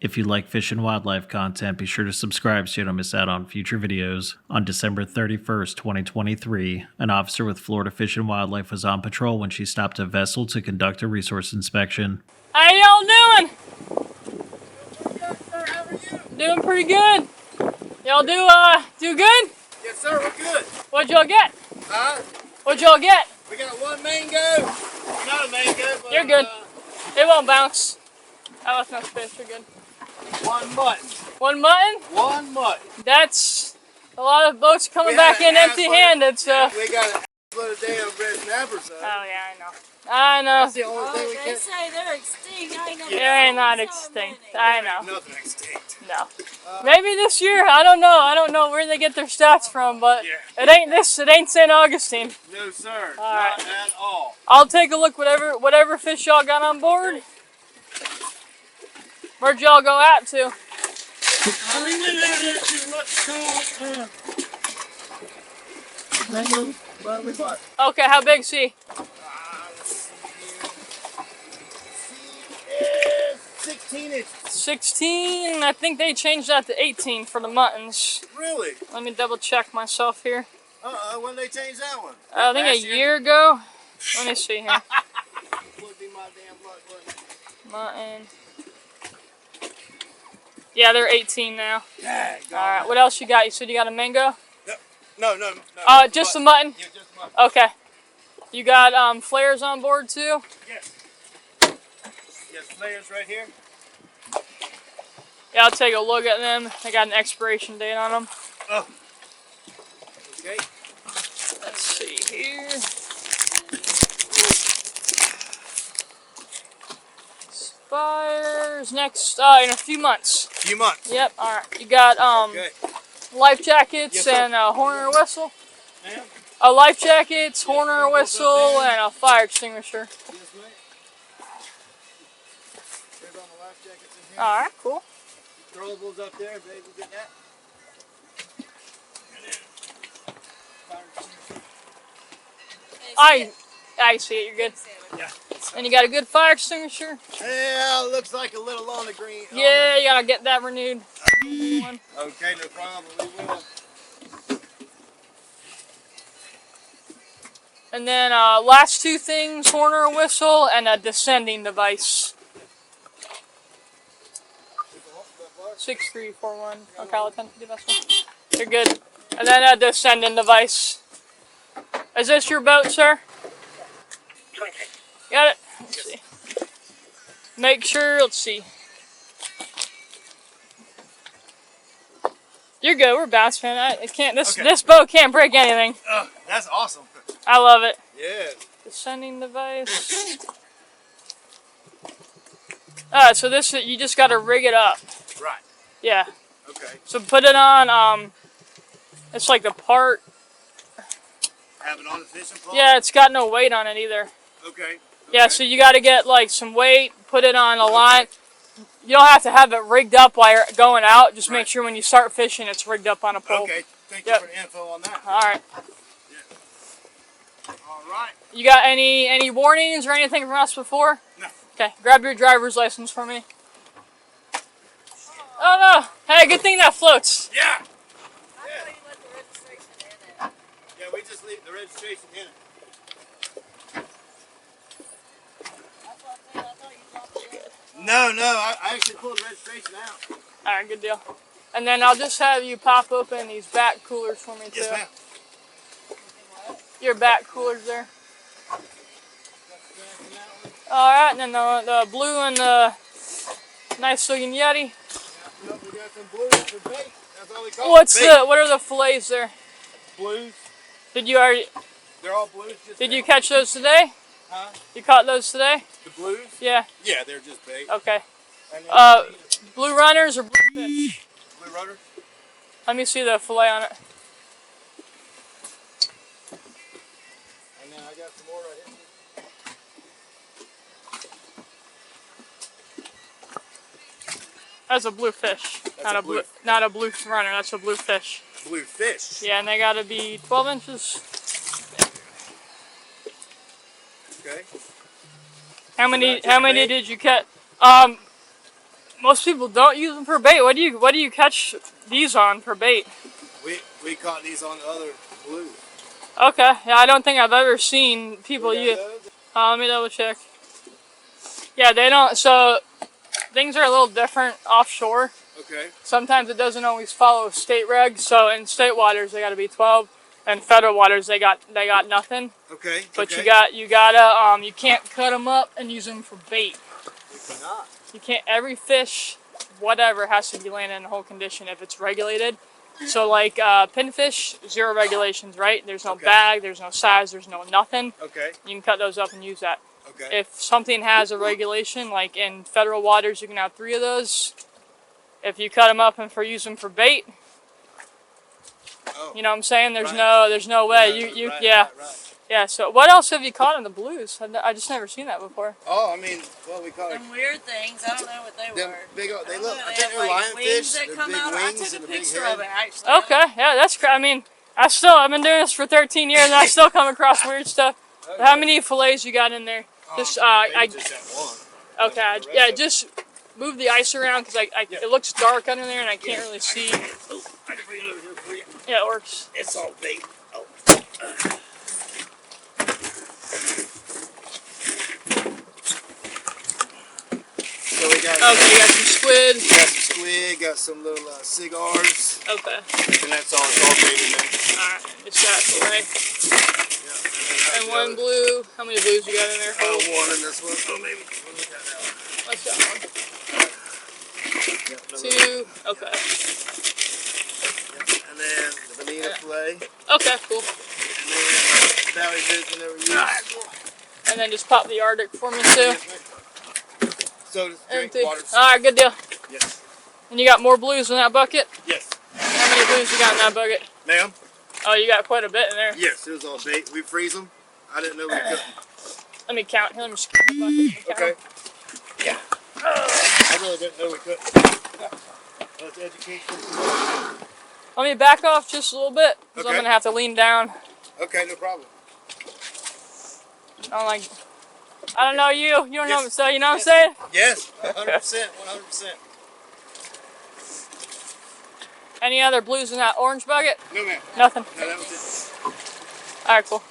If you like fish and wildlife content, be sure to subscribe so you don't miss out on future videos. On December 31st, 2023, an officer with Florida Fish and Wildlife was on patrol when she stopped a vessel to conduct a resource inspection. How y'all doing? Good, sir. How are you? Doing pretty good. Y'all do good? Yes, sir. We're good. What'd y'all get? Huh? What'd y'all get? We got one mango. Not a mango, but You're good. It won't bounce. I left no fish. You're good. one mutton. One mutton? One mutton. That's a lot of boats coming We back had in an empty-handed. So. We got an load of damn red snappers. Oh yeah, I know. I know. That's the only thing we They can. say they're extinct. I know. They're not so extinct. many. I know. Nothing extinct. No. Maybe this year. I don't know. I don't know where they get their stats from, but it ain't this. It ain't St. Augustine. No, sir. All Not right. at all. I'll take a look. Whatever fish y'all got on board. Where'd y'all go out to? Okay, how big's he? 16 inches. 16. I think they changed that to 18 for the muttons. Really? Let me double check myself here. When they changed that one? I think a year ago. Let me see here. Would be my damn luck, wouldn't it? Mutton. Yeah, they're 18 now. Yeah, Alright, what else you got? You said you got a mango? No. Just the mutton? Yeah, just mutton. Okay. You got flares on board too? Yes. Yes, players right here. Yeah, I'll take a look at them. They got an expiration date on them. Oh. Okay. Let's see here. Expires next in a few months. Few months. Yep. All right. You got Okay. life jackets Yes, sir. and a horn or whistle. Ma'am? Life jackets, horn or whistle, and a fire extinguisher. Yes, ma'am. There's all the life jackets in here. All right. Cool. Throwables up there, baby. Get that. And then fire extinguisher. I see it. You're good. Yeah. And you got a good fire extinguisher. Yeah, looks like a little on the green. Yeah, you gotta get that renewed. One. Okay, no problem. We will. And then last two things, horn or whistle, and a descending device. 6341 Ocala 1050 vessel. You're good. And then a descending device. Is this your boat, sir? Got it? Let's see. Make sure, let's see. You're good, we're bass fan. This boat can't break anything. That's awesome. I love it. Yeah. Descending device. Alright, so this, you just gotta rig it up. Right. Yeah. Okay. So put it on, it's like the part. Have it on the fishing pole? Yeah, it's got no weight on it either. Okay. Yeah, so you gotta get like some weight, put it on a line. You don't have to have it rigged up while you're going out. Just make sure when you start fishing, it's rigged up on a pole. Okay. Thank you for the info on that. Alright. Yeah. Alright. You got any warnings or anything from us before? No. Okay, grab your driver's license for me. Oh no! Hey, good thing that floats. Yeah. I thought you let the registration in it. Yeah, we just leave the registration in it. I thought you dropped it in. No, I actually pulled the registration out. Alright, good deal. And then I'll just have you pop open these back coolers for me too. Yes, ma'am. Your back coolers there. Alright, and then the blue and the nice looking Yeti. Yeah, we got some blues for bait. That's all we call What are the fillets there? Blues. Did you already They're all blues. did you catch those today? Huh? You caught those today? The blues? Yeah. Yeah, they're just bait. Okay. And then Blue runners or blue fish? blue rudder. Let me see the fillet on it. And then I got some more right here. That's a blue fish. Not a blue runner, that's a blue fish. Blue fish. Yeah, and they gotta be 12 inches. Okay. How many did you catch? Most people don't use them for bait. What do you catch these on for bait? We caught these on the other blue. Okay, yeah, I don't think I've ever seen people We use. got those? Let me double check. Yeah, they don't. So things are a little different offshore. Okay. Sometimes it doesn't always follow state regs. So in state waters they got to be 12, and federal waters they got nothing. Okay. But okay. you gotta you can't cut them up and use them for bait. We cannot. You can't. Every fish, whatever, has to be landed in the whole condition if it's regulated. So like pinfish, 0 regulations, right? There's no Okay. bag, there's no size, there's no nothing. Okay. You can cut those up and use that. Okay. If something has a regulation, like in federal waters, you can have 3 of those. If you cut them up and use them for bait, Oh. you know what I'm saying? There's Right. no way. Right, You right, yeah. right. Yeah, so what else have you caught in the blues? I just never seen that before. Oh, I mean, well, we caught Them weird things. I don't know what they them were. big. They I look. don't know, I they think have, they're like, lionfish. wings that They're come big out. I wings took and a a big picture head. of it actually. Okay, yeah, that's I mean, I been doing this for 13 years and I still come across weird stuff. Okay. How many fillets you got in there? Just Maybe just that one. okay, the rest yeah, of- just move the ice around because it looks dark under there and I can't really see. Oh, I can bring it over here for you. Yeah, it works. It's all bait. Oh. So we got. Okay, you got some squid. Got some squid. Got some little cigars. Okay, And that's all. It's all bait in there. alright, just that fillet. Yeah. And one blue. How many blues you got in there? One in this one. Oh, maybe. We'll look at that one. What's that one? Yeah, another 2. Okay. one. And then the vanilla fillet. Okay, cool. And then valley fish we never used. And then just pop the Arctic for me too. So just drink Empty. water. Alright, good deal. Yes. And you got more blues in that bucket? Yes. How many blues you got in that bucket? Ma'am? Oh, you got quite a bit in there. Yes, it was all bait. We freeze them. I didn't know we could. Let me count. Here, let me just count the bucket. Count Okay. 'em. Yeah. I really didn't know we could. That's education. Let me back off just a little bit, because I'm Okay. going to have to lean down. Okay, no problem. I don't know you. You don't know Yes. what I'm saying. You know what I'm saying? Yes, 100%. 100%. Any other blues in that orange bucket? No, ma'am. Nothing. No, that was it. Alright, cool.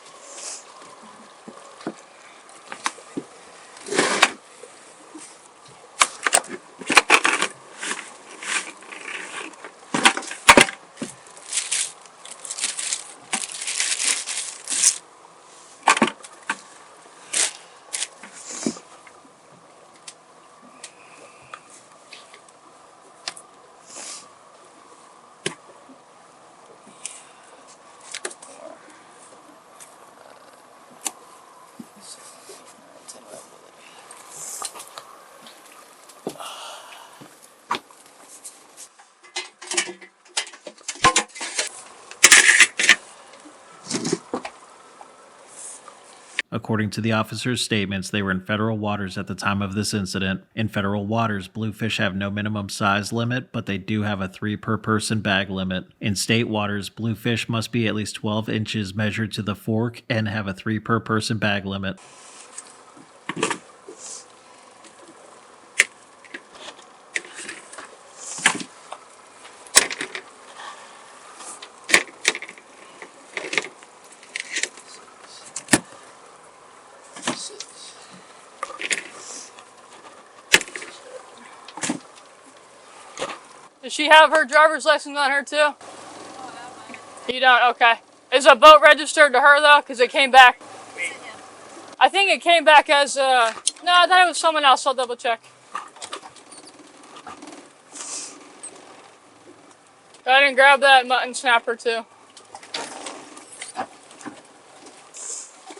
According to the officer's statements, they were in federal waters at the time of this incident. In federal waters, bluefish have no minimum size limit, but they do have a 3 per person bag limit. In state waters, bluefish must be at least 12 inches measured to the fork and have a 3 per person bag limit. Does she have her driver's license on her too? You don't? Okay. Is a boat registered to her though? Because it came back. I think it came back as no, I thought it was someone else. I'll double check. Go ahead and grab that mutton snapper too.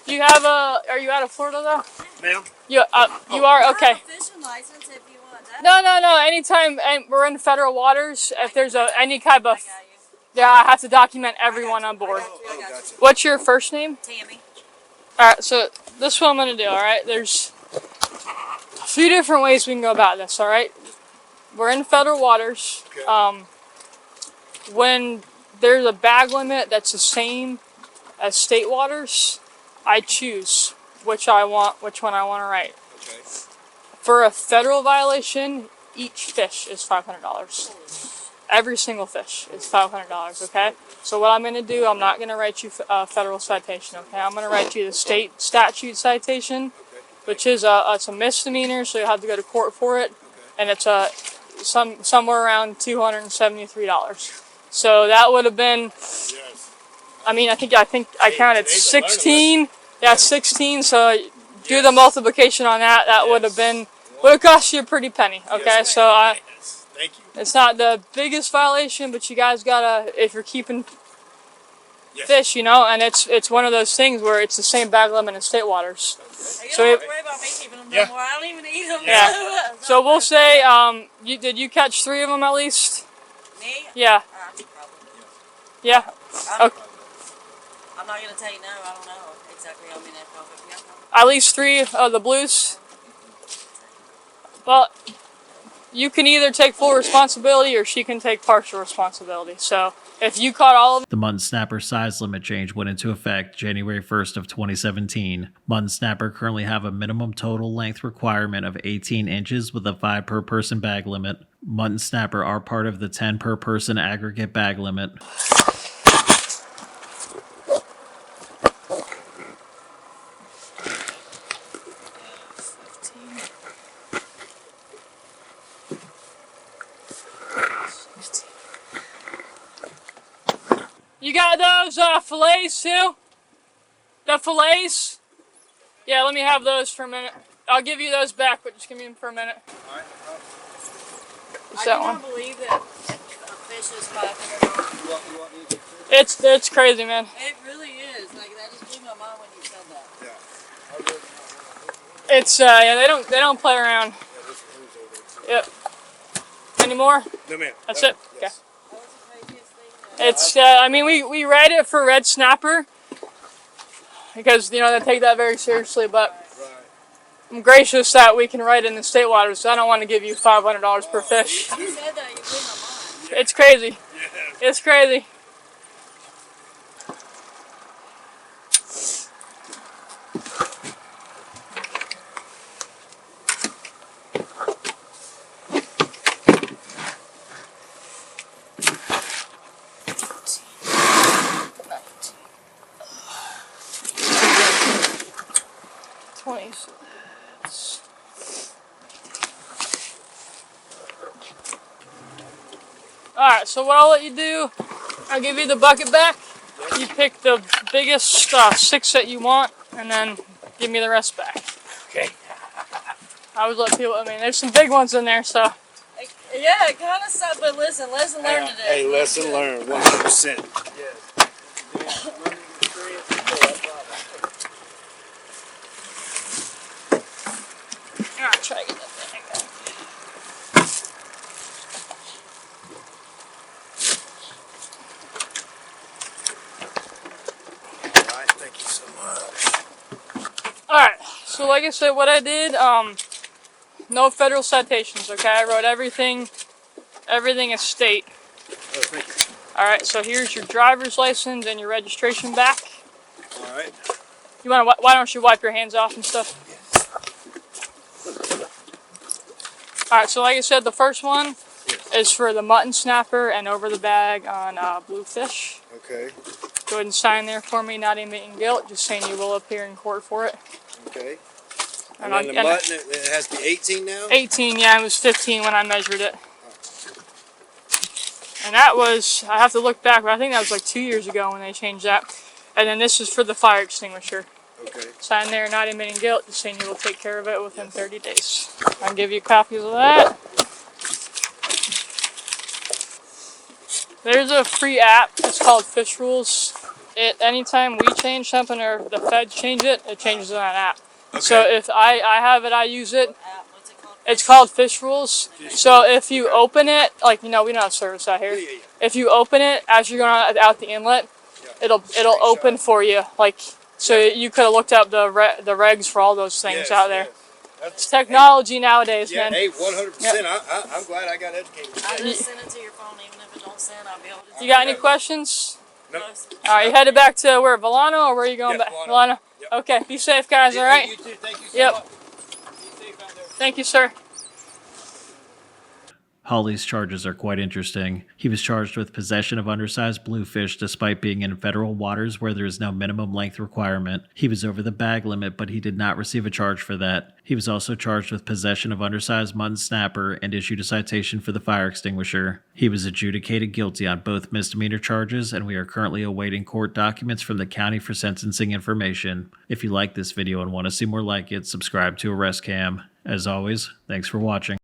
Do you have are you out of Florida though? Ma'am? You are? Okay. I have a fishing license if you want that. No. Anytime we're in federal waters, if there's any type of, I got you. yeah, I have to document everyone on board. Oh, gotcha. What's your first name? Tammy. Alright, so this is what I'm going to do, alright? There's a few different ways we can go about this, alright? We're in federal waters. Okay. When there's a bag limit that's the same as state waters, I choose which one I want to write. Okay. For a federal violation, each fish is $500. Every single fish is $500, okay? So what I'm going to do, I'm not going to write you a federal citation, okay? I'm going to write you the state statute citation, which is it's a misdemeanor, so you'll have to go to court for it, and it's somewhere around $273. So that would have been, I mean, I think I counted 16. Yeah, 16. So do the multiplication on that. That would have cost you a pretty penny. Okay, so Thank you. it's not the biggest violation, but you guys gotta, if you're keeping fish, you know, and it's one of those things where it's the same bag limit in state waters. You So don't have to worry about me keeping them no more. I don't even eat them. Yeah. So we'll say, did you catch 3 of them at least? Me? Yeah. Probably. Yeah. Okay. I'm not gonna tell you no. I don't know exactly how many I caught, but yeah. At least 3 of the blues. Well, you can either take full responsibility or she can take partial responsibility. So if you caught all of them. The mutton snapper size limit change went into effect January 1st of 2017. Mutton snapper currently have a minimum total length requirement of 18 inches with a 5 per person bag limit. Mutton snapper are part of the 10 per person aggregate bag limit. You got those fillets too? The fillets? Yeah, let me have those for a minute. I'll give you those back, but just give me them for a minute. What's that one? I cannot believe that a fish is $500. It's crazy, man. It really is. Like that just blew my mind when you said that. It's yeah, they don't play around. Yep. Any more? No, ma'am. That's it. Okay. Yes. That was the craziest thing. It's I mean we write it for red snapper because you know they take that very seriously, but I'm gracious that we can write in the state waters. So I don't want to give you $500 per fish. You said that, you blew my mind. It's crazy. It's crazy. Alright, so what I'll let you do, I'll give you the bucket back. You pick the biggest 6 that you want, and then give me the rest back. Okay. I always let people, I mean, there's some big ones in there, so. Yeah, it kind of sucked, but listen, lesson learned today. Hey, lesson learned, 100%. Yes. I'll try to get that thing back. Alright, thank you so much. Alright, so like I said, what I did, no federal citations, okay? I wrote everything is state. Oh, thank you. Alright, so here's your driver's license and your registration back. Alright. You wanna, why don't you wipe your hands off and stuff? Alright, so like I said, the first one is for the mutton snapper and over the bag on bluefish. Okay. Go ahead and sign there for me, not admitting guilt, just saying you will appear in court for it. Okay. And And then the mutton, it has to be 18 now? 18, yeah, it was 15 when I measured it. And that was, I have to look back, but I think that was like 2 years ago when they changed that. And then this is for the fire extinguisher. Okay. Sign there, not admitting guilt, just saying you will take care of it within 30 days. I'll give you copies of that. There's a free app, it's called Fish Rules. Anytime we change something or the feds change it, it changes in that app. Okay. So if I have it, I use it. What's it called? It's called Fish Rules. So if you open it, like, you know, we don't have service out here. Yeah. If you open it as you're going out the inlet, it'll open for you. Like, so you could have looked up the regs for all those things out there. It's technology nowadays, Yeah, man. hey, 100%. Yep. I'm glad I got educated. I just send it to your phone, even if it don't send, I'll be able to. You got any questions? Nope. All right, you headed back to where, Volano, or where are you going Yes, back? Volano. Yep. Okay, be safe, guys, all right? You too. Thank you so Yep. much. Be safe out there. Thank you, sir. Hawley's charges are quite interesting. He was charged with possession of undersized bluefish despite being in federal waters where there is no minimum length requirement. He was over the bag limit, but he did not receive a charge for that. He was also charged with possession of undersized mutton snapper and issued a citation for the fire extinguisher. He was adjudicated guilty on both misdemeanor charges, and we are currently awaiting court documents from the county for sentencing information. If you like this video and want to see more like it, subscribe to Arrest Cam. As always, thanks for watching.